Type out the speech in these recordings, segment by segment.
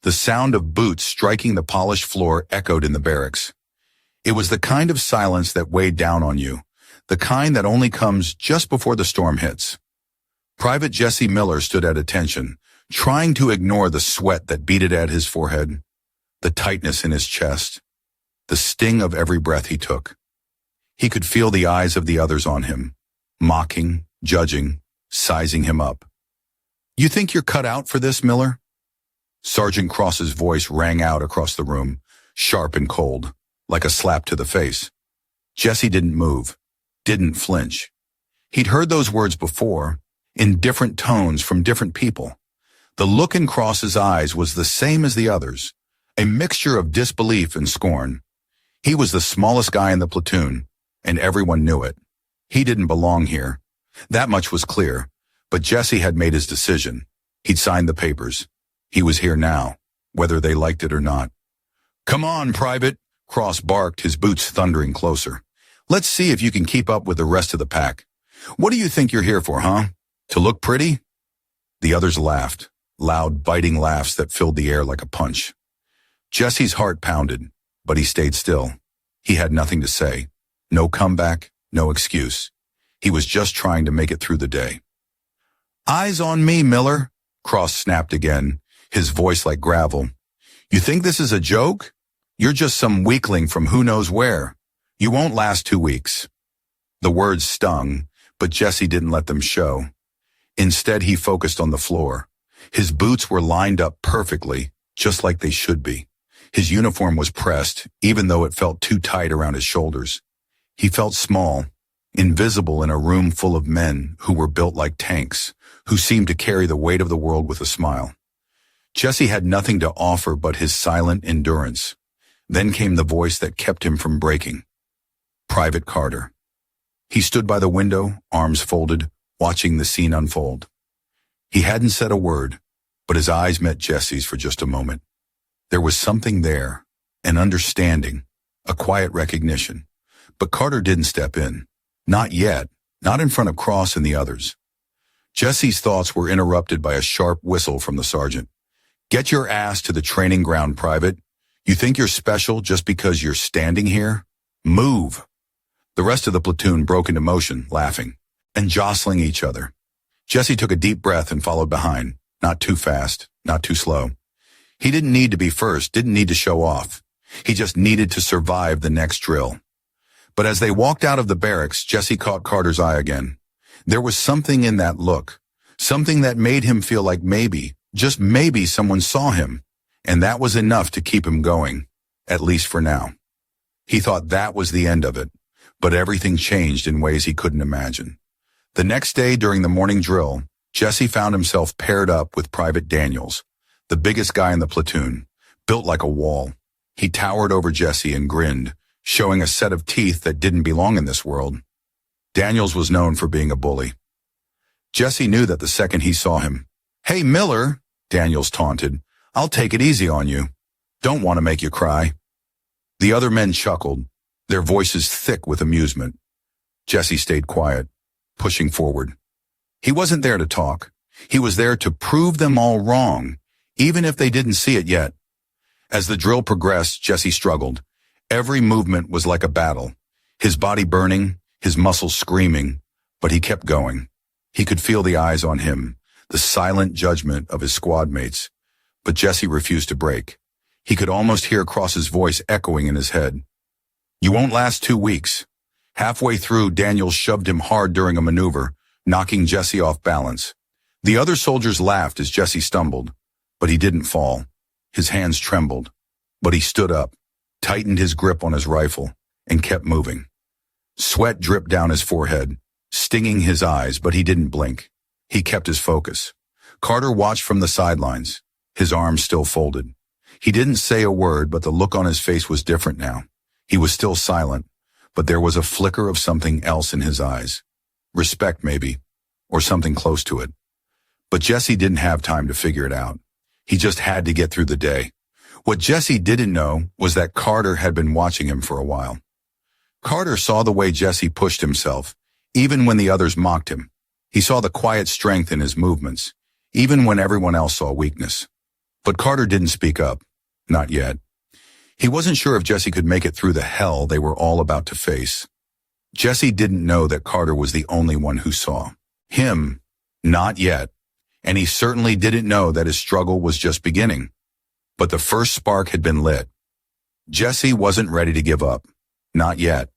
The sound of boots striking the polished floor echoed in the barracks. It was the kind of silence that weighed down on you, the kind that only comes just before the storm hits. Private Jesse Miller stood at attention, trying to ignore the sweat that beaded at his forehead, the tightness in his chest, the sting of every breath he took. He could feel the eyes of the others on him, mocking, judging, sizing him up. "You think you're cut out for this, Miller?" Sergeant Cross's voice rang out across the room, sharp and cold, like a slap to the face. Jesse didn't move, didn't flinch. He'd heard those words before, in different tones from different people. The look in Cross's eyes was the same as the others, a mixture of disbelief and scorn. He was the smallest guy in the platoon, and everyone knew it. He didn't belong here. That much was clear, but Jesse had made his decision. He'd signed the papers. He was here now, whether they liked it or not. "Come on, Private," Cross barked, his boots thundering closer. "Let's see if you can keep up with the rest of the pack. What do you think you're here for, huh? To look pretty?" The others laughed, loud, biting laughs that filled the air like a punch. Jesse's heart pounded, but he stayed still. He had nothing to say. No comeback, no excuse. He was just trying to make it through the day. "Eyes on me, Miller," Cross snapped again, his voice like gravel. "You think this is a joke? You're just some weakling from who knows where. You won't last 2 weeks." The words stung, but Jesse didn't let them show. Instead, he focused on the floor. His boots were lined up perfectly, just like they should be. His uniform was pressed, even though it felt too tight around his shoulders. He felt small, invisible in a room full of men who were built like tanks, who seemed to carry the weight of the world with a smile. Jesse had nothing to offer but his silent endurance. Then came the voice that kept him from breaking. Private Carter. He stood by the window, arms folded, watching the scene unfold. He hadn't said a word, but his eyes met Jesse's for just a moment. There was something there, an understanding, a quiet recognition. But Carter didn't step in. Not yet, not in front of Cross and the others. Jesse's thoughts were interrupted by a sharp whistle from the sergeant. "Get your ass to the training ground, Private. You think you're special just because you're standing here? Move!" The rest of the platoon broke into motion, laughing, and jostling each other. Jesse took a deep breath and followed behind, not too fast, not too slow. He didn't need to be first, didn't need to show off. He just needed to survive the next drill. But as they walked out of the barracks, Jesse caught Carter's eye again. There was something in that look, something that made him feel like maybe, just maybe someone saw him, and that was enough to keep him going, at least for now. He thought that was the end of it, but everything changed in ways he couldn't imagine. The next day during the morning drill, Jesse found himself paired up with Private Daniels, the biggest guy in the platoon, built like a wall. He towered over Jesse and grinned, showing a set of teeth that didn't belong in this world. Daniels was known for being a bully. Jesse knew that the second he saw him. "Hey, Miller," Daniels taunted, "I'll take it easy on you. Don't want to make you cry." The other men chuckled, their voices thick with amusement. Jesse stayed quiet, pushing forward. He wasn't there to talk. He was there to prove them all wrong, even if they didn't see it yet. As the drill progressed, Jesse struggled. Every movement was like a battle, his body burning, his muscles screaming, but he kept going. He could feel the eyes on him, the silent judgment of his squad mates, but Jesse refused to break. He could almost hear Cross's voice echoing in his head. "You won't last 2 weeks. Halfway through, Daniels shoved him hard during a maneuver, knocking Jesse off balance. The other soldiers laughed as Jesse stumbled, but he didn't fall. His hands trembled, but he stood up, tightened his grip on his rifle, and kept moving. Sweat dripped down his forehead, stinging his eyes, but he didn't blink. He kept his focus. Carter watched from the sidelines, his arms still folded. He didn't say a word, but the look on his face was different now. He was still silent, but there was a flicker of something else in his eyes. Respect, maybe, or something close to it. But Jesse didn't have time to figure it out. He just had to get through the day. What Jesse didn't know was that Carter had been watching him for a while. Carter saw the way Jesse pushed himself, even when the others mocked him. He saw the quiet strength in his movements, even when everyone else saw weakness. But Carter didn't speak up. Not yet. He wasn't sure if Jesse could make it through the hell they were all about to face. Jesse didn't know that Carter was the only one who saw him. Not yet. And he certainly didn't know that his struggle was just beginning. But the first spark had been lit. Jesse wasn't ready to give up. Not yet.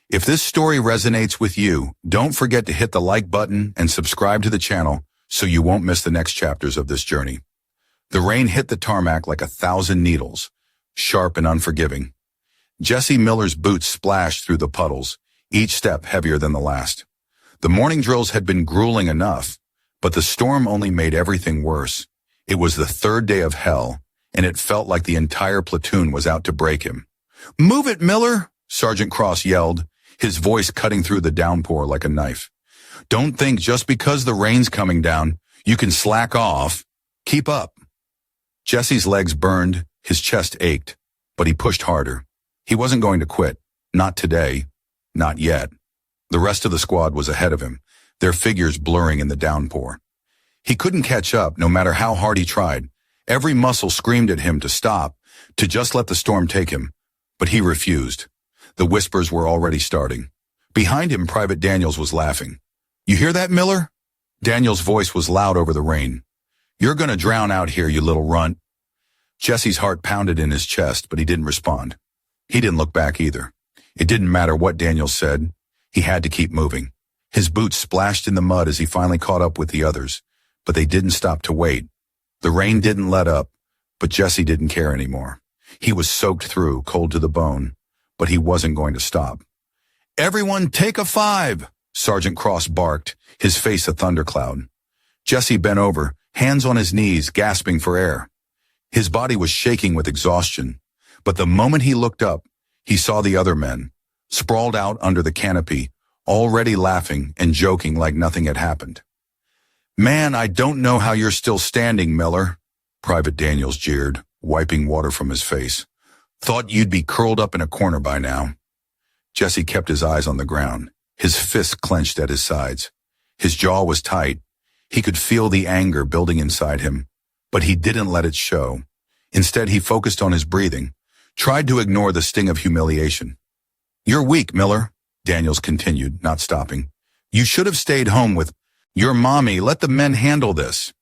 If this story resonates with you, don't forget to hit the like button and subscribe to the channel so you won't miss the next chapters of this journey. The rain hit the tarmac like 1,000 needles, sharp and unforgiving. Jesse Miller's boots splashed through the puddles, each step heavier than the last. The morning drills had been grueling enough, but the storm only made everything worse. It was the third day of hell, and it felt like the entire platoon was out to break him. "Move it, Miller!" Sergeant Cross yelled, his voice cutting through the downpour like a knife. "Don't think just because the rain's coming down, you can slack off. Keep up." Jesse's legs burned, his chest ached, but he pushed harder. He wasn't going to quit. Not today. Not yet. The rest of the squad was ahead of him, their figures blurring in the downpour. He couldn't catch up, no matter how hard he tried. Every muscle screamed at him to stop, to just let the storm take him. But he refused. The whispers were already starting. Behind him, Private Daniels was laughing. "You hear that, Miller?" Daniels' voice was loud over the rain. "You're gonna drown out here, you little runt." Jesse's heart pounded in his chest, but he didn't respond. He didn't look back either. It didn't matter what Daniels said. He had to keep moving. His boots splashed in the mud as he finally caught up with the others, but they didn't stop to wait. The rain didn't let up, but Jesse didn't care anymore. He was soaked through, cold to the bone, but he wasn't going to stop. "Everyone take a 5!" Sergeant Cross barked, his face a thundercloud. Jesse bent over, hands on his knees, gasping for air. His body was shaking with exhaustion, but the moment he looked up, he saw the other men, sprawled out under the canopy, already laughing and joking like nothing had happened. "Man, I don't know how you're still standing, Miller," Private Daniels jeered, wiping water from his face. "Thought you'd be curled up in a corner by now." Jesse kept his eyes on the ground, his fists clenched at his sides. His jaw was tight. He could feel the anger building inside him, but he didn't let it show. Instead, he focused on his breathing, tried to ignore the sting of humiliation. "You're weak, Miller," Daniels continued, not stopping. "You should have stayed home with your mommy. Let the men handle this."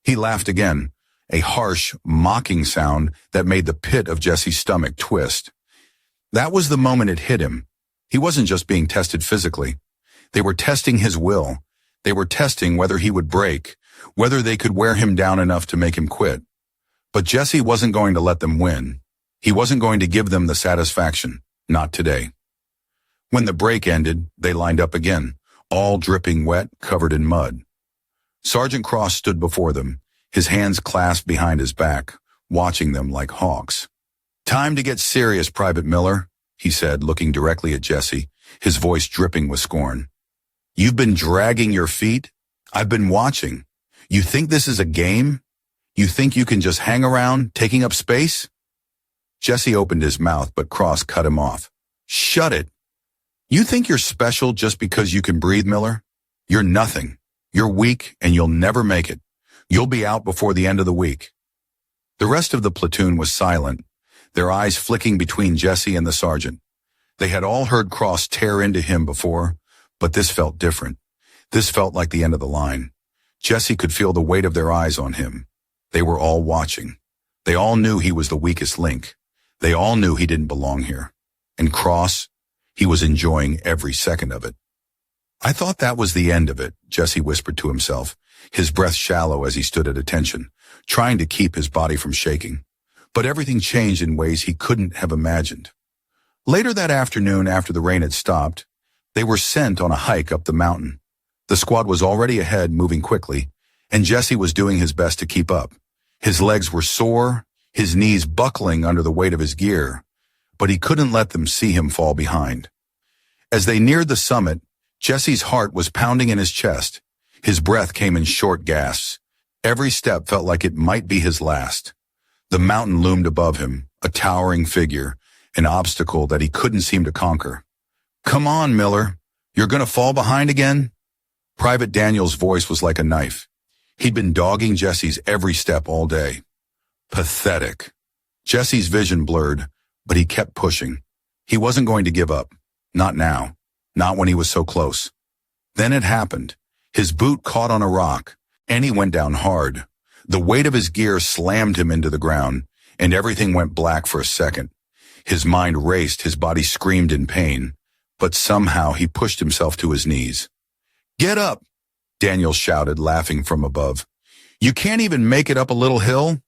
He laughed again, a harsh, mocking sound that made the pit of Jesse's stomach twist. That was the moment it hit him. He wasn't just being tested physically. They were testing his will. They were testing whether he would break, whether they could wear him down enough to make him quit. But Jesse wasn't going to let them win. He wasn't going to give them the satisfaction. Not today. When the break ended, they lined up again, all dripping wet, covered in mud. Sergeant Cross stood before them, his hands clasped behind his back, watching them like hawks. "Time to get serious, Private Miller," he said, looking directly at Jesse, his voice dripping with scorn. "You've been dragging your feet? I've been watching. You think this is a game? You think you can just hang around, taking up space?" Jesse opened his mouth, but Cross cut him off. "Shut it. You think you're special just because you can breathe, Miller? You're nothing. You're weak, and you'll never make it. You'll be out before the end of the week." The rest of the platoon was silent, their eyes flicking between Jesse and the sergeant. They had all heard Cross tear into him before, but this felt different. This felt like the end of the line. Jesse could feel the weight of their eyes on him. They were all watching. They all knew he was the weakest link. They all knew he didn't belong here. And Cross, he was enjoying every second of it. "I thought that was the end of it," Jesse whispered to himself, his breath shallow as he stood at attention, trying to keep his body from shaking. But everything changed in ways he couldn't have imagined. Later that afternoon, after the rain had stopped, they were sent on a hike up the mountain. The squad was already ahead, moving quickly, and Jesse was doing his best to keep up. His legs were sore, his knees buckling under the weight of his gear, but he couldn't let them see him fall behind. As they neared the summit, Jesse's heart was pounding in his chest. His breath came in short gasps. Every step felt like it might be his last. The mountain loomed above him, a towering figure, an obstacle that he couldn't seem to conquer. "Come on, Miller. You're gonna fall behind again?" Private Daniels' voice was like a knife. He'd been dogging Jesse's every step all day. Pathetic. Jesse's vision blurred, but he kept pushing. He wasn't going to give up. Not now. Not when he was so close. Then it happened. His boot caught on a rock, and he went down hard. The weight of his gear slammed him into the ground, and everything went black for a second. His mind raced, his body screamed in pain, but somehow he pushed himself to his knees. "Get up!" Daniel shouted, laughing from above. "You can't even make it up a little hill?"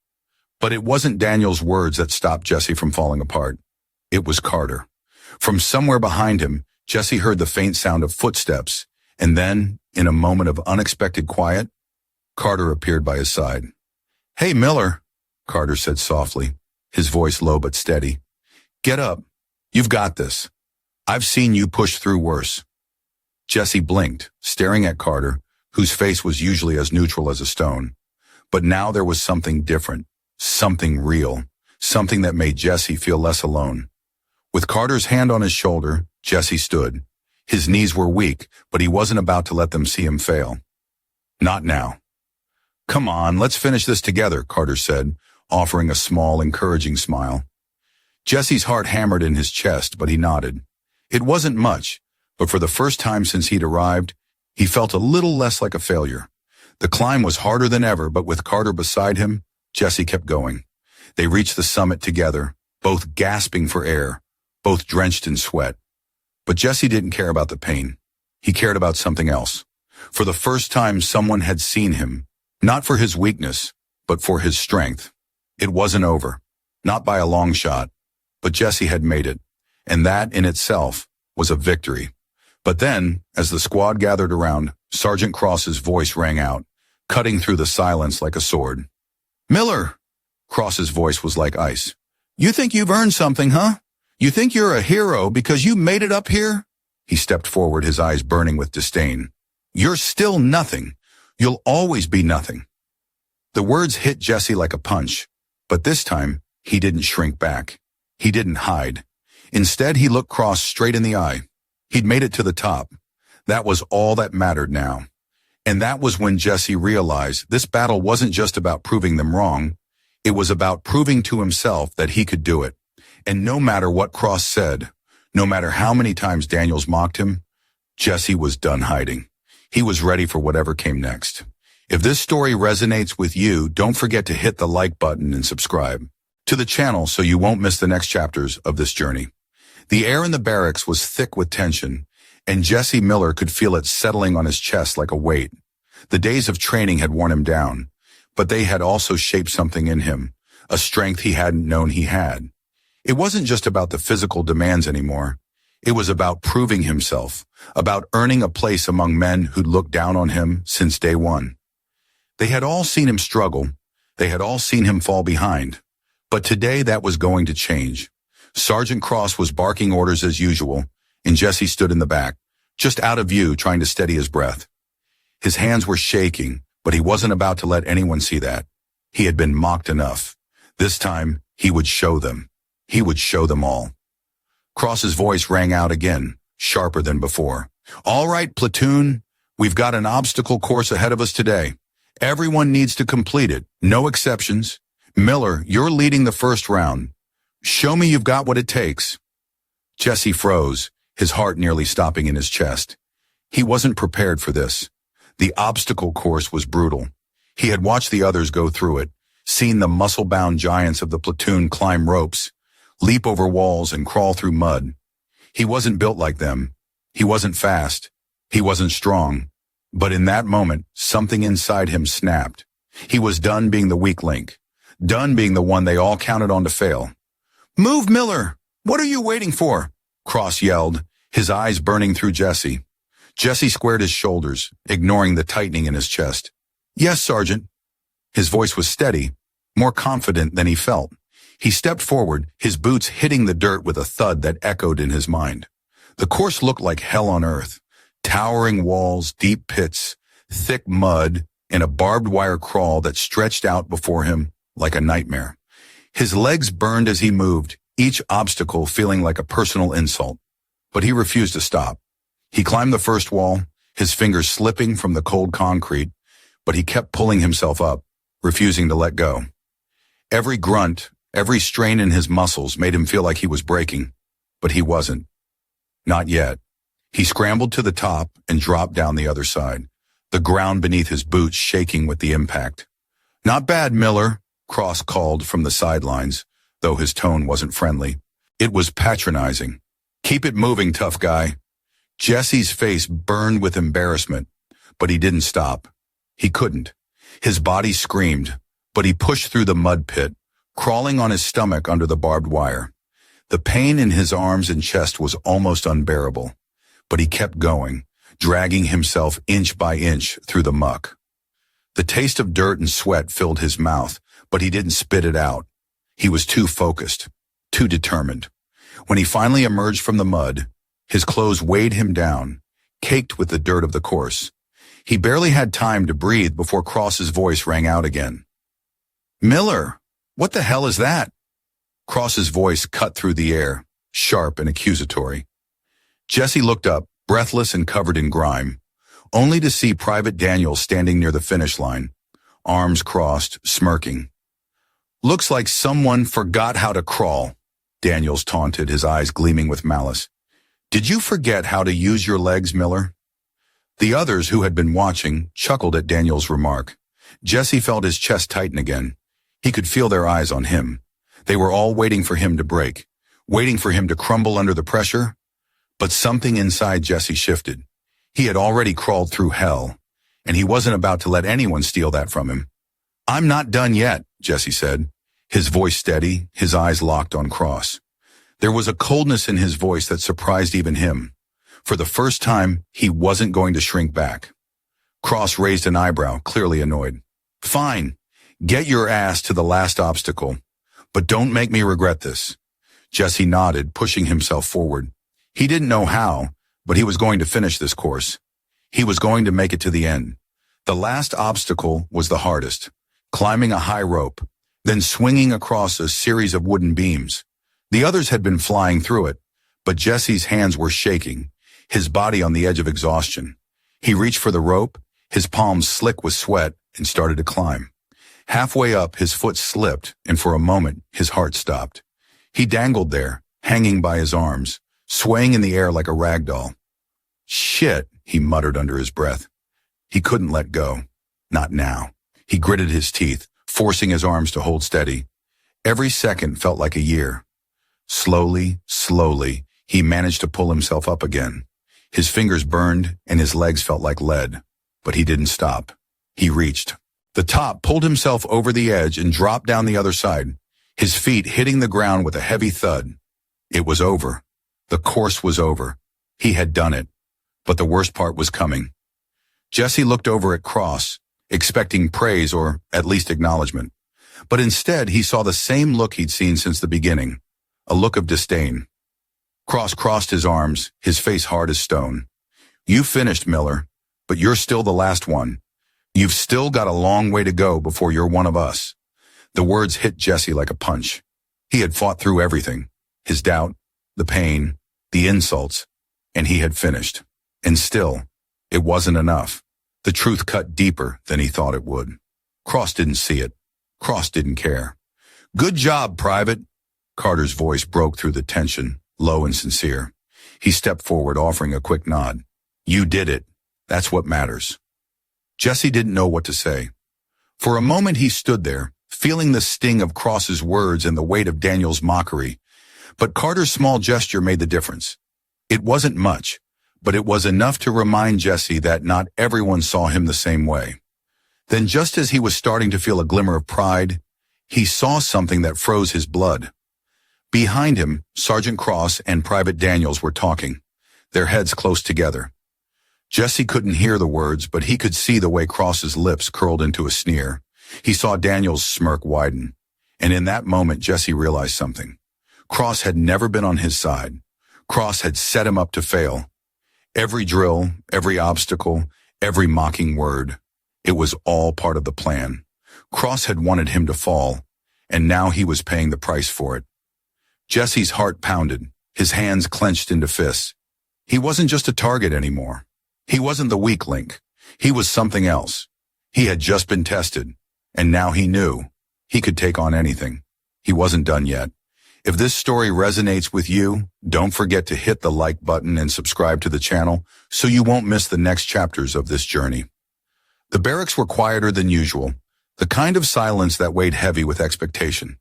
But it wasn't Daniel's words that stopped Jesse from falling apart. It was Carter. From somewhere behind him, Jesse heard the faint sound of footsteps, and then, in a moment of unexpected quiet, Carter appeared by his side. "Hey, Miller," Carter said softly, his voice low but steady. "Get up. You've got this. I've seen you push through worse." Jesse blinked, staring at Carter, whose face was usually as neutral as a stone. But now there was something different, something real, something that made Jesse feel less alone. With Carter's hand on his shoulder, Jesse stood. His knees were weak, but he wasn't about to let them see him fail. Not now. "Come on, let's finish this together," Carter said, offering a small, encouraging smile. Jesse's heart hammered in his chest, but he nodded. It wasn't much, but for the first time since he'd arrived, he felt a little less like a failure. The climb was harder than ever, but with Carter beside him, Jesse kept going. They reached the summit together, both gasping for air, both drenched in sweat. But Jesse didn't care about the pain. He cared about something else. For the first time, someone had seen him, not for his weakness, but for his strength. It wasn't over, not by a long shot, but Jesse had made it, and that in itself was a victory. But then, as the squad gathered around, Sergeant Cross's voice rang out, cutting through the silence like a sword. "Miller!" Cross's voice was like ice. "You think you've earned something, huh? You think you're a hero because you made it up here?" He stepped forward, his eyes burning with disdain. "You're still nothing. You'll always be nothing." The words hit Jesse like a punch, but this time, he didn't shrink back. He didn't hide. Instead, he looked Cross straight in the eye. He'd made it to the top. That was all that mattered now. And that was when Jesse realized this battle wasn't just about proving them wrong. It was about proving to himself that he could do it. And no matter what Cross said, no matter how many times Daniels mocked him, Jesse was done hiding. He was ready for whatever came next. If this story resonates with you, don't forget to hit the like button and subscribe to the channel so you won't miss the next chapters of this journey. The air in the barracks was thick with tension, and Jesse Miller could feel it settling on his chest like a weight. The days of training had worn him down, but they had also shaped something in him, a strength he hadn't known he had. It wasn't just about the physical demands anymore. It was about proving himself, about earning a place among men who'd looked down on him since day one. They had all seen him struggle. They had all seen him fall behind. But today that was going to change. Sergeant Cross was barking orders as usual, and Jesse stood in the back, just out of view, trying to steady his breath. His hands were shaking, but he wasn't about to let anyone see that. He had been mocked enough. This time, he would show them. He would show them all. Cross's voice rang out again, sharper than before. "All right, platoon, we've got an obstacle course ahead of us today. Everyone needs to complete it, no exceptions. Miller, you're leading the first round. Show me you've got what it takes." Jesse froze, his heart nearly stopping in his chest. He wasn't prepared for this. The obstacle course was brutal. He had watched the others go through it, seen the muscle-bound giants of the platoon climb ropes, leap over walls and crawl through mud. He wasn't built like them. He wasn't fast. He wasn't strong. But in that moment, something inside him snapped. He was done being the weak link, done being the one they all counted on to fail. "Move, Miller! What are you waiting for?" Cross yelled, his eyes burning through Jesse. Jesse squared his shoulders, ignoring the tightening in his chest. "Yes, Sergeant." His voice was steady, more confident than he felt. He stepped forward, his boots hitting the dirt with a thud that echoed in his mind. The course looked like hell on earth. Towering walls, deep pits, thick mud, and a barbed wire crawl that stretched out before him like a nightmare. His legs burned as he moved, each obstacle feeling like a personal insult. But he refused to stop. He climbed the first wall, his fingers slipping from the cold concrete, but he kept pulling himself up, refusing to let go. Every grunt, every strain in his muscles made him feel like he was breaking, but he wasn't. Not yet. He scrambled to the top and dropped down the other side, the ground beneath his boots shaking with the impact. "Not bad, Miller," Cross called from the sidelines, though his tone wasn't friendly. It was patronizing. "Keep it moving, tough guy." Jesse's face burned with embarrassment, but he didn't stop. He couldn't. His body screamed, but he pushed through the mud pit, crawling on his stomach under the barbed wire. The pain in his arms and chest was almost unbearable, but he kept going, dragging himself inch by inch through the muck. The taste of dirt and sweat filled his mouth, but he didn't spit it out. He was too focused, too determined. When he finally emerged from the mud, his clothes weighed him down, caked with the dirt of the course. He barely had time to breathe before Cross's voice rang out again. "Miller, what the hell is that?" Cross's voice cut through the air, sharp and accusatory. Jesse looked up, breathless and covered in grime, only to see Private Daniels standing near the finish line, arms crossed, smirking. "Looks like someone forgot how to crawl," Daniels taunted, his eyes gleaming with malice. "Did you forget how to use your legs, Miller?" The others who had been watching chuckled at Daniels' remark. Jesse felt his chest tighten again. He could feel their eyes on him. They were all waiting for him to break, waiting for him to crumble under the pressure. But something inside Jesse shifted. He had already crawled through hell, and he wasn't about to let anyone steal that from him. "I'm not done yet," Jesse said, his voice steady, his eyes locked on Cross. There was a coldness in his voice that surprised even him. For the first time, he wasn't going to shrink back. Cross raised an eyebrow, clearly annoyed. "Fine, get your ass to the last obstacle, but don't make me regret this." Jesse nodded, pushing himself forward. He didn't know how, but he was going to finish this course. He was going to make it to the end. The last obstacle was the hardest, climbing a high rope, then swinging across a series of wooden beams. The others had been flying through it, but Jesse's hands were shaking, his body on the edge of exhaustion. He reached for the rope, his palms slick with sweat, and started to climb. Halfway up, his foot slipped, and for a moment, his heart stopped. He dangled there, hanging by his arms, swaying in the air like a rag doll. "Shit," he muttered under his breath. He couldn't let go. Not now. He gritted his teeth, forcing his arms to hold steady. Every second felt like a year. Slowly, slowly, he managed to pull himself up again. His fingers burned and his legs felt like lead, but he didn't stop. He reached. The top pulled himself over the edge and dropped down the other side, his feet hitting the ground with a heavy thud. It was over. The course was over. He had done it. But the worst part was coming. Jesse looked over at Cross, expecting praise or at least acknowledgement. But instead, he saw the same look he'd seen since the beginning, a look of disdain. Cross crossed his arms, his face hard as stone. "You finished, Miller, but you're still the last one. You've still got a long way to go before you're one of us." The words hit Jesse like a punch. He had fought through everything, his doubt, the pain, the insults, and he had finished. And still, it wasn't enough. The truth cut deeper than he thought it would. Cross didn't see it. Cross didn't care. "Good job, Private." Carter's voice broke through the tension, low and sincere. He stepped forward, offering a quick nod. "You did it. That's what matters." Jesse didn't know what to say. For a moment he stood there, feeling the sting of Cross's words and the weight of Daniel's mockery. But Carter's small gesture made the difference. It wasn't much, but it was enough to remind Jesse that not everyone saw him the same way. Then just as he was starting to feel a glimmer of pride, he saw something that froze his blood. Behind him, Sergeant Cross and Private Daniels were talking, their heads close together. Jesse couldn't hear the words, but he could see the way Cross's lips curled into a sneer. He saw Daniels' smirk widen, and in that moment Jesse realized something. Cross had never been on his side. Cross had set him up to fail. Every drill, every obstacle, every mocking word, it was all part of the plan. Cross had wanted him to fall, and now he was paying the price for it. Jesse's heart pounded, his hands clenched into fists. He wasn't just a target anymore. He wasn't the weak link. He was something else. He had just been tested, and now he knew. He could take on anything. He wasn't done yet. If this story resonates with you, don't forget to hit the like button and subscribe to the channel so you won't miss the next chapters of this journey. The barracks were quieter than usual, the kind of silence that weighed heavy with expectation.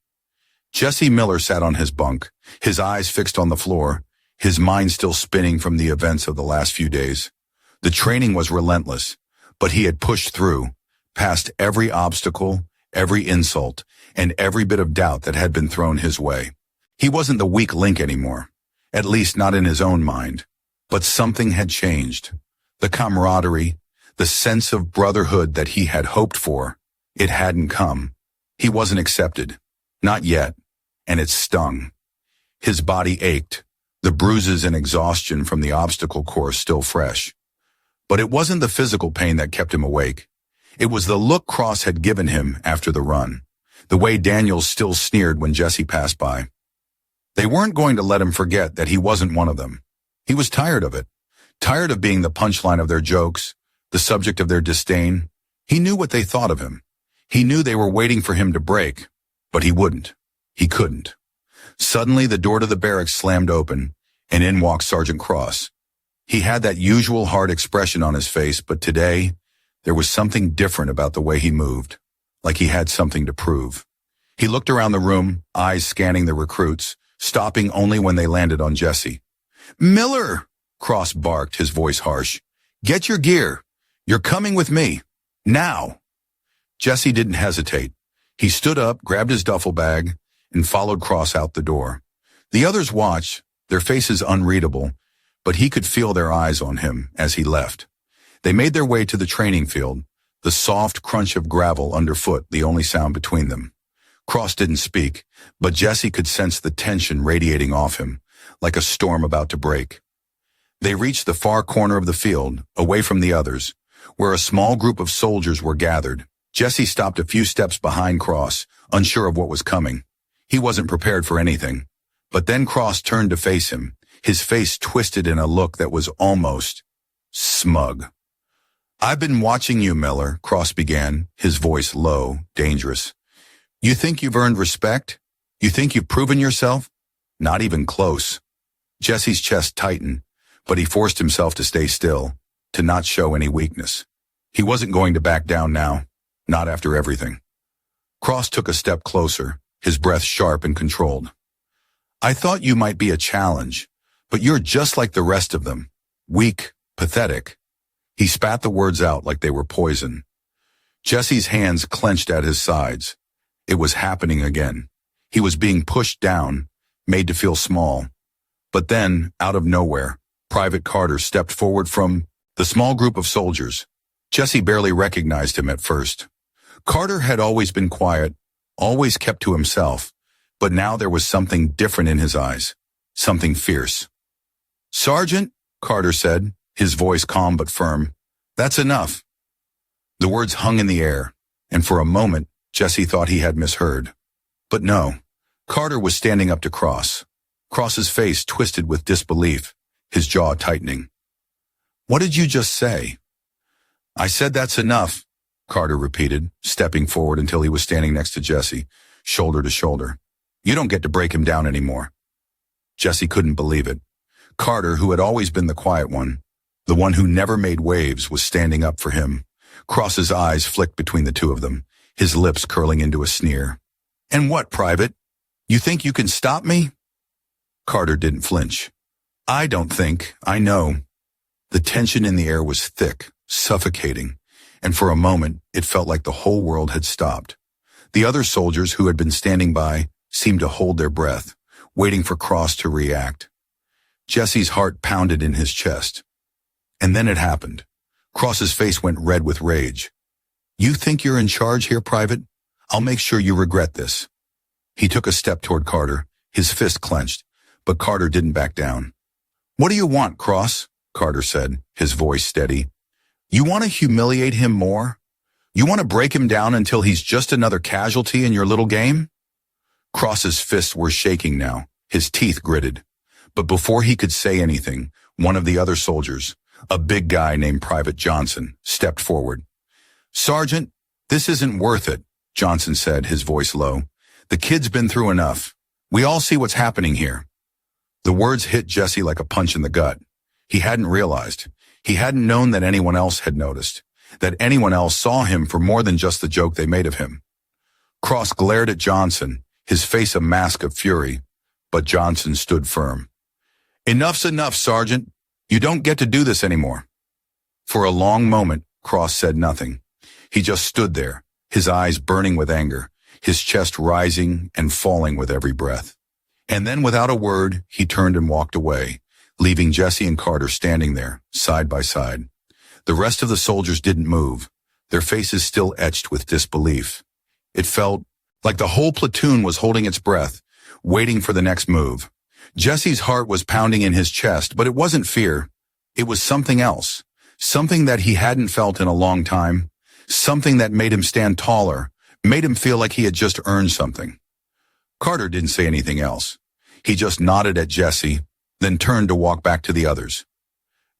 Jesse Miller sat on his bunk, his eyes fixed on the floor, his mind still spinning from the events of the last few days. The training was relentless, but he had pushed through, past every obstacle, every insult, and every bit of doubt that had been thrown his way. He wasn't the weak link anymore, at least not in his own mind. But something had changed. The camaraderie, the sense of brotherhood that he had hoped for, it hadn't come. He wasn't accepted. Not yet. And it stung. His body ached, the bruises and exhaustion from the obstacle course still fresh. But it wasn't the physical pain that kept him awake. It was the look Cross had given him after the run, the way Daniels still sneered when Jesse passed by. They weren't going to let him forget that he wasn't one of them. He was tired of it, tired of being the punchline of their jokes, the subject of their disdain. He knew what they thought of him. He knew they were waiting for him to break, but he wouldn't. He couldn't. Suddenly, the door to the barracks slammed open, and in walked Sergeant Cross. He had that usual hard expression on his face, but today, there was something different about the way he moved, like he had something to prove. He looked around the room, eyes scanning the recruits, stopping only when they landed on Jesse. "Miller!" Cross barked, his voice harsh. "Get your gear. You're coming with me. Now!" Jesse didn't hesitate. He stood up, grabbed his duffel bag, and followed Cross out the door. The others watched, their faces unreadable, but he could feel their eyes on him as he left. They made their way to the training field, the soft crunch of gravel underfoot the only sound between them. Cross didn't speak, but Jesse could sense the tension radiating off him, like a storm about to break. They reached the far corner of the field, away from the others, where a small group of soldiers were gathered. Jesse stopped a few steps behind Cross, unsure of what was coming. He wasn't prepared for anything. But then Cross turned to face him, his face twisted in a look that was almost smug. "I've been watching you, Miller," Cross began, his voice low, dangerous. "You think you've earned respect? You think you've proven yourself? Not even close." Jesse's chest tightened, but he forced himself to stay still, to not show any weakness. He wasn't going to back down now, not after everything. Cross took a step closer, his breath sharp and controlled. "I thought you might be a challenge, but you're just like the rest of them. Weak, pathetic." He spat the words out like they were poison. Jesse's hands clenched at his sides. It was happening again. He was being pushed down, made to feel small. But then, out of nowhere, Private Carter stepped forward from the small group of soldiers. Jesse barely recognized him at first. Carter had always been quiet, always kept to himself, but now there was something different in his eyes, something fierce. "Sergeant," Carter said, his voice calm but firm, "that's enough." The words hung in the air, and for a moment, Jesse thought he had misheard. But no, Carter was standing up to Cross. Cross's face twisted with disbelief, his jaw tightening. "What did you just say?" "I said that's enough," Carter repeated, stepping forward until he was standing next to Jesse, shoulder to shoulder. "You don't get to break him down anymore." Jesse couldn't believe it. Carter, who had always been the quiet one, the one who never made waves, was standing up for him. Cross's eyes flicked between the two of them, his lips curling into a sneer. "And what, Private? You think you can stop me?" Carter didn't flinch. "I don't think. I know." The tension in the air was thick, suffocating, and for a moment it felt like the whole world had stopped. The other soldiers who had been standing by seemed to hold their breath, waiting for Cross to react. Jesse's heart pounded in his chest. And then it happened. Cross's face went red with rage. "You think you're in charge here, Private? I'll make sure you regret this." He took a step toward Carter, his fist clenched, but Carter didn't back down. "What do you want, Cross?" Carter said, his voice steady. "You want to humiliate him more? You want to break him down until he's just another casualty in your little game?" Cross's fists were shaking now, his teeth gritted. But before he could say anything, one of the other soldiers, a big guy named Private Johnson, stepped forward. "Sergeant, this isn't worth it. Johnson said, his voice low. The kid's been through enough. We all see what's happening here. The words hit Jesse like a punch in the gut. He hadn't realized. He hadn't known that anyone else had noticed. That anyone else saw him for more than just the joke they made of him. Cross glared at Johnson, his face a mask of fury, but Johnson stood firm. Enough's enough, Sergeant. You don't get to do this anymore. For a long moment, Cross said nothing. He just stood there, his eyes burning with anger, his chest rising and falling with every breath. And then without a word, he turned and walked away, leaving Jesse and Carter standing there, side by side. The rest of the soldiers didn't move, their faces still etched with disbelief. It felt like the whole platoon was holding its breath, waiting for the next move. Jesse's heart was pounding in his chest, but it wasn't fear. It was something else, something that he hadn't felt in a long time, something that made him stand taller, made him feel like he had just earned something. Carter didn't say anything else. He just nodded at Jesse, then turned to walk back to the others.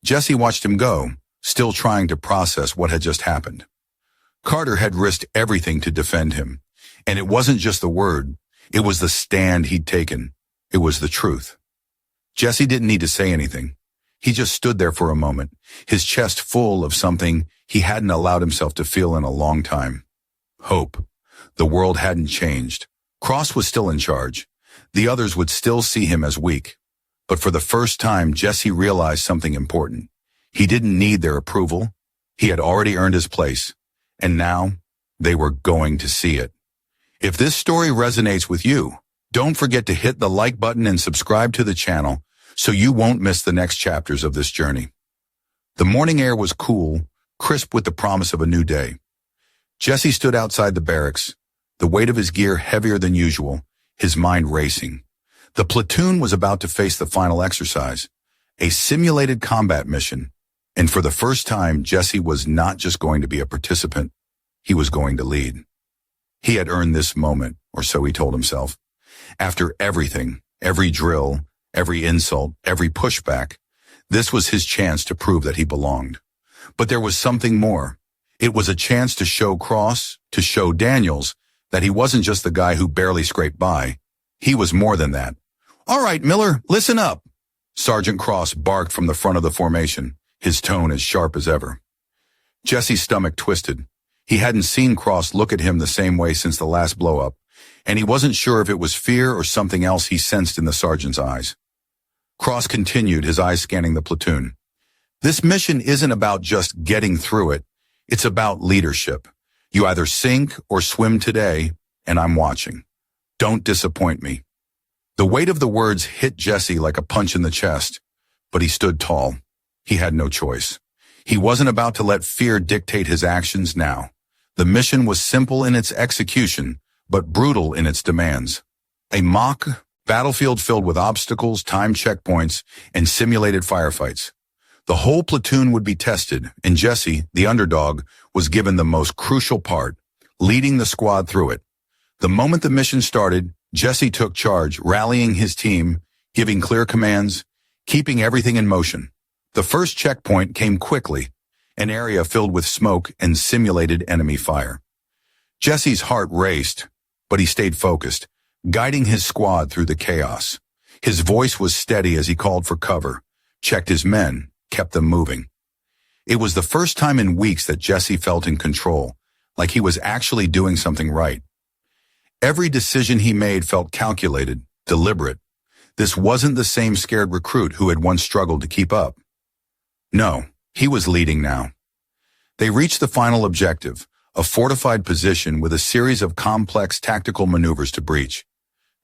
Jesse watched him go, still trying to process what had just happened. Carter had risked everything to defend him, and it wasn't just the word, it was the stand he'd taken. It was the truth. Jesse didn't need to say anything. He just stood there for a moment, his chest full of something he hadn't allowed himself to feel in a long time. Hope. The world hadn't changed. Cross was still in charge. The others would still see him as weak. But for the first time, Jesse realized something important. He didn't need their approval. He had already earned his place. And now, they were going to see it. If this story resonates with you, don't forget to hit the like button and subscribe to the channel so you won't miss the next chapters of this journey. The morning air was cool, crisp with the promise of a new day. Jesse stood outside the barracks, the weight of his gear heavier than usual, his mind racing. The platoon was about to face the final exercise, a simulated combat mission, and for the first time, Jesse was not just going to be a participant, he was going to lead. He had earned this moment, or so he told himself. After everything, every drill, every insult, every pushback, this was his chance to prove that he belonged. But there was something more. It was a chance to show Cross, to show Daniels, that he wasn't just the guy who barely scraped by. He was more than that. All right, Miller, listen up. Sergeant Cross barked from the front of the formation, his tone as sharp as ever. Jesse's stomach twisted. He hadn't seen Cross look at him the same way since the last blow-up, and he wasn't sure if it was fear or something else he sensed in the sergeant's eyes. Cross continued, his eyes scanning the platoon. This mission isn't about just getting through it. It's about leadership. You either sink or swim today, and I'm watching. Don't disappoint me. The weight of the words hit Jesse like a punch in the chest, but he stood tall. He had no choice. He wasn't about to let fear dictate his actions now. The mission was simple in its execution, but brutal in its demands. A mock battlefield filled with obstacles, timed checkpoints, and simulated firefights. The whole platoon would be tested, and Jesse, the underdog, was given the most crucial part, leading the squad through it. The moment the mission started, Jesse took charge, rallying his team, giving clear commands, keeping everything in motion. The first checkpoint came quickly, an area filled with smoke and simulated enemy fire. Jesse's heart raced, but he stayed focused, guiding his squad through the chaos. His voice was steady as he called for cover, checked his men, kept them moving. It was the first time in weeks that Jesse felt in control, like he was actually doing something right. Every decision he made felt calculated, deliberate. This wasn't the same scared recruit who had once struggled to keep up. No, he was leading now. They reached the final objective, a fortified position with a series of complex tactical maneuvers to breach.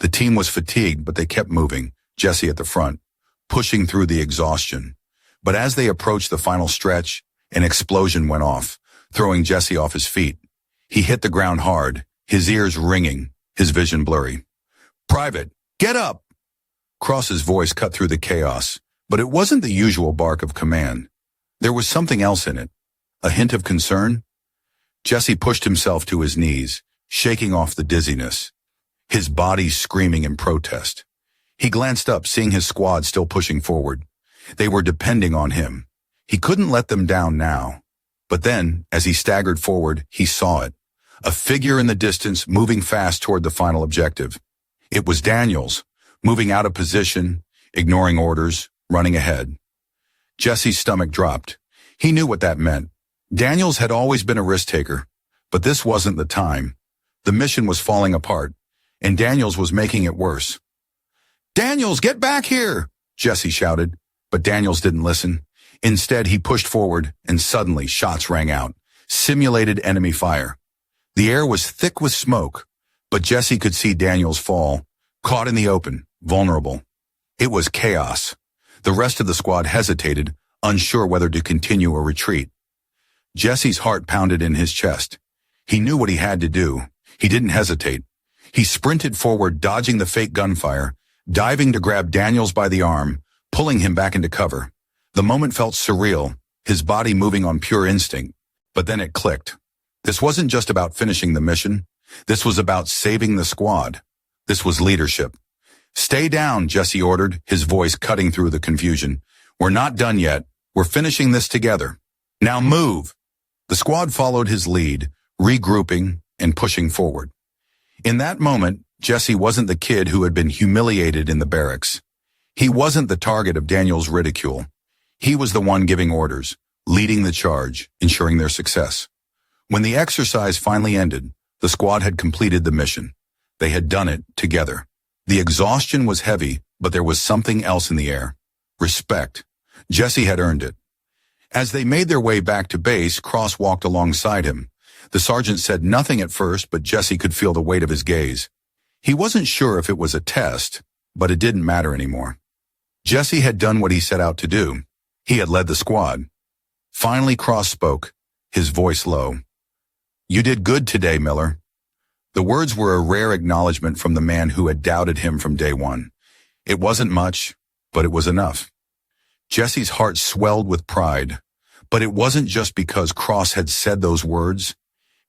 The team was fatigued, but they kept moving, Jesse at the front, pushing through the exhaustion. But as they approached the final stretch, an explosion went off, throwing Jesse off his feet. He hit the ground hard, his ears ringing, his vision blurry. "Private, get up!" Cross's voice cut through the chaos, but it wasn't the usual bark of command. There was something else in it, a hint of concern. Jesse pushed himself to his knees, shaking off the dizziness, his body screaming in protest. He glanced up, seeing his squad still pushing forward. They were depending on him. He couldn't let them down now. But then, as he staggered forward, he saw it. a figure in the distance moving fast toward the final objective. It was Daniels, moving out of position, ignoring orders, running ahead. Jesse's stomach dropped. He knew what that meant. Daniels had always been a risk-taker, but this wasn't the time. The mission was falling apart, and Daniels was making it worse. "Daniels, get back here!" Jesse shouted, but Daniels didn't listen. Instead, he pushed forward, and suddenly shots rang out. Simulated enemy fire. The air was thick with smoke, but Jesse could see Daniels fall, caught in the open, vulnerable. It was chaos. The rest of the squad hesitated, unsure whether to continue or retreat. Jesse's heart pounded in his chest. He knew what he had to do. He didn't hesitate. He sprinted forward, dodging the fake gunfire, diving to grab Daniels by the arm, pulling him back into cover. The moment felt surreal, his body moving on pure instinct. But then it clicked. This wasn't just about finishing the mission. This was about saving the squad. This was leadership. "Stay down," Jesse ordered, his voice cutting through the confusion. "We're not done yet. We're finishing this together. Now move." The squad followed his lead, regrouping and pushing forward. In that moment, Jesse wasn't the kid who had been humiliated in the barracks. He wasn't the target of Daniel's ridicule. He was the one giving orders, leading the charge, ensuring their success. When the exercise finally ended, the squad had completed the mission. They had done it together. The exhaustion was heavy, but there was something else in the air. Respect. Jesse had earned it. As they made their way back to base, Cross walked alongside him. The sergeant said nothing at first, but Jesse could feel the weight of his gaze. He wasn't sure if it was a test, but it didn't matter anymore. Jesse had done what he set out to do. He had led the squad. Finally, Cross spoke, his voice low. "You did good today, Miller." The words were a rare acknowledgement from the man who had doubted him from day one. It wasn't much, but it was enough. Jesse's heart swelled with pride, but it wasn't just because Cross had said those words.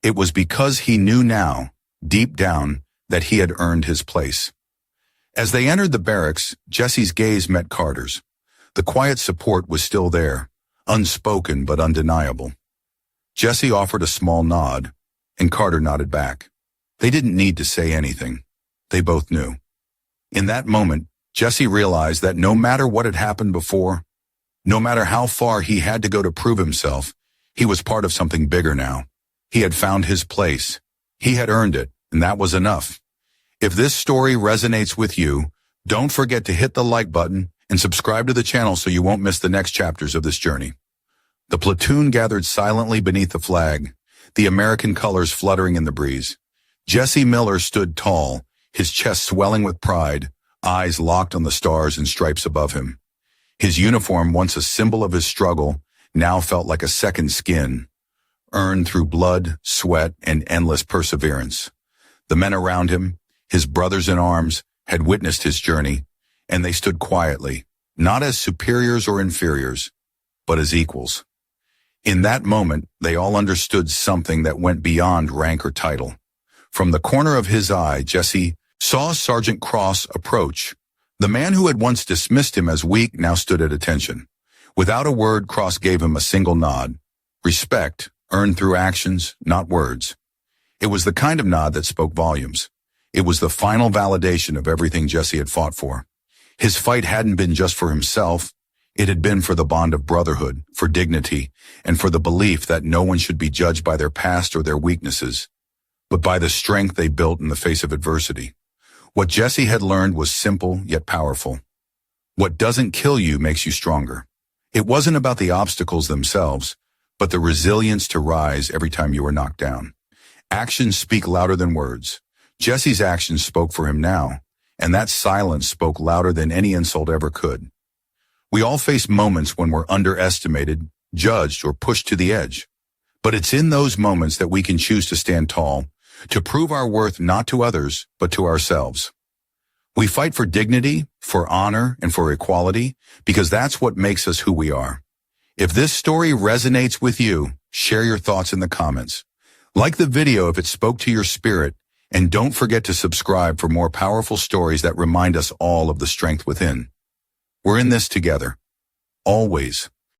It was because he knew now, deep down, that he had earned his place. As they entered the barracks, Jesse's gaze met Carter's. The quiet support was still there, unspoken but undeniable. Jesse offered a small nod, and Carter nodded back. They didn't need to say anything. They both knew. In that moment, Jesse realized that no matter what had happened before, no matter how far he had to go to prove himself, he was part of something bigger now. He had found his place. He had earned it, and that was enough. If this story resonates with you, don't forget to hit the like button and subscribe to the channel so you won't miss the next chapters of this journey. The platoon gathered silently beneath the flag, the American colors fluttering in the breeze. Jesse Miller stood tall, his chest swelling with pride, eyes locked on the stars and stripes above him. His uniform, once a symbol of his struggle, now felt like a second skin, earned through blood, sweat, and endless perseverance. The men around him, his brothers in arms, had witnessed his journey, and they stood quietly, not as superiors or inferiors, but as equals. In that moment, they all understood something that went beyond rank or title. From the corner of his eye, Jesse saw Sergeant Cross approach. The man who had once dismissed him as weak now stood at attention. Without a word, Cross gave him a single nod. Respect, earned through actions, not words. It was the kind of nod that spoke volumes. It was the final validation of everything Jesse had fought for. His fight hadn't been just for himself. It had been for the bond of brotherhood, for dignity, and for the belief that no one should be judged by their past or their weaknesses, but by the strength they built in the face of adversity. What Jesse had learned was simple yet powerful. What doesn't kill you makes you stronger. It wasn't about the obstacles themselves, but the resilience to rise every time you were knocked down. Actions speak louder than words. Jesse's actions spoke for him now, and that silence spoke louder than any insult ever could. We all face moments when we're underestimated, judged, or pushed to the edge. But it's in those moments that we can choose to stand tall, to prove our worth not to others, but to ourselves. We fight for dignity, for honor, and for equality, because that's what makes us who we are. If this story resonates with you, share your thoughts in the comments. Like the video if it spoke to your spirit, and don't forget to subscribe for more powerful stories that remind us all of the strength within. We're in this together. Always.